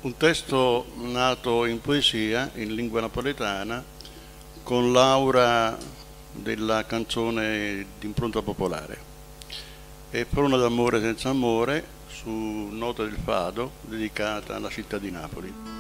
Un testo nato in poesia, in lingua napoletana, con l'aura della canzone d'impronta popolare. È Prona d'amore senza amore, su nota del fado, dedicata alla città di Napoli.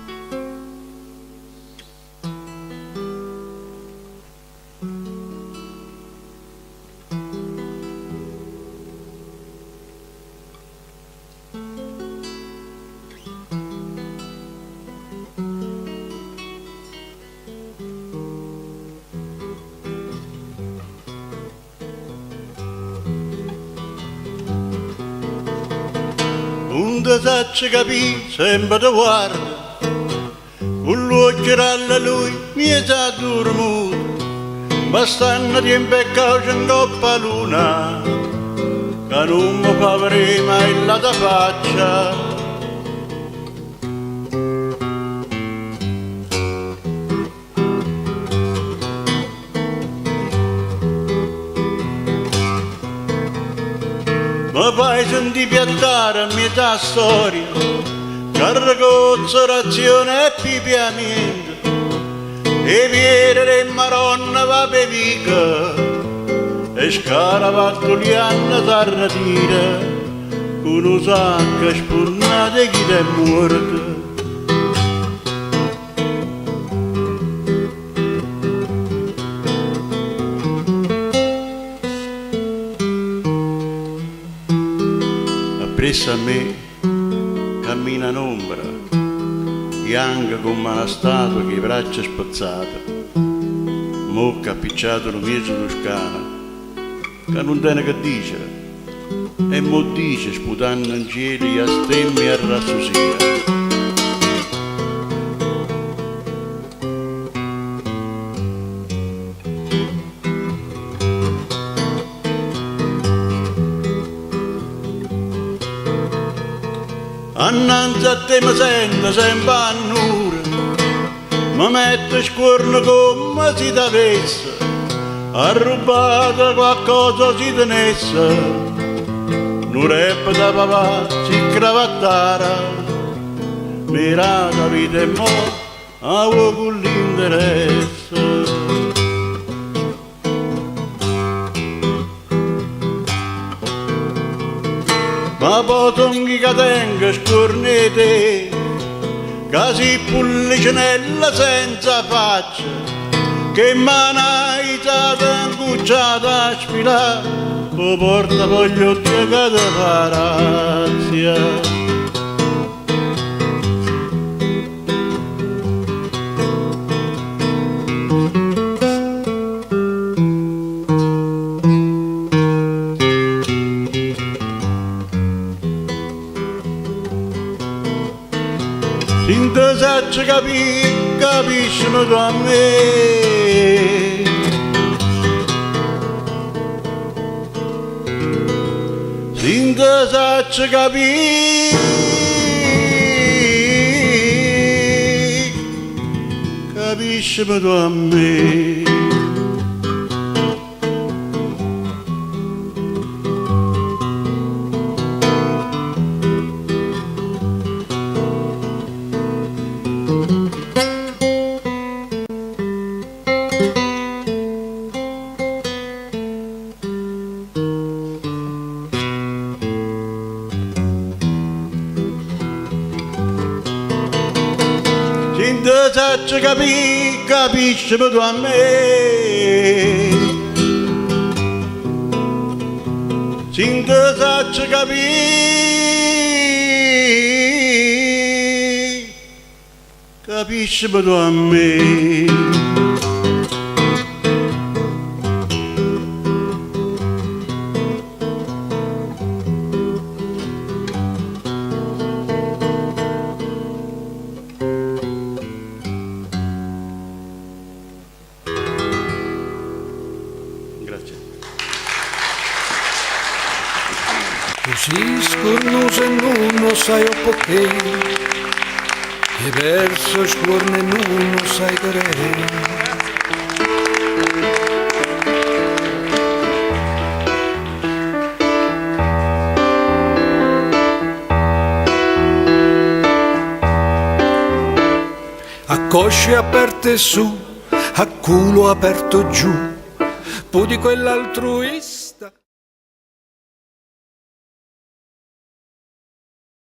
Un disaccio capì, sempre da guarda, con l'occhio alla lui mi è già dormuto, ma stanno di impeccato in coppa luna, che non mi fa vedere mai la tua faccia. Mi fai sentire piantare a metà storia, carrocozzo, razione e pipiamento, e viene le maronna va bevica, e scaravatto li hanno tarratire, con un sacco spurnate chi è morto. Appresso a me cammina in ombra, bianca come una statua che braccia spazzate, mocca appicciato lo mezzo toscana, che non tiene che dire, e mo dice sputando in cielo a stemmi e a rassosia. Annanzi a te mi sento sempre annura, mi metto scorno come se t'avesse arrubato qualcosa si tenesse, non repita papà si cravattara, mirata vita e mo' a voi con l'interesse. Ma poi tonghi che tengo scornete, che si pullicinella senza faccia, che manai stata incucciata a sfilare, o porta poi gli occhi che ti fa razzia. In te saccio capiscono tu a me. In te saccio capiscono tu a me. In te saccio capisci tu a me. In te saccio capisci tu a me. Così scornoso e non sai o perché, e verso scorno e non sai querere. a cosce aperte su, a culo aperto giù, poi di quell'altruista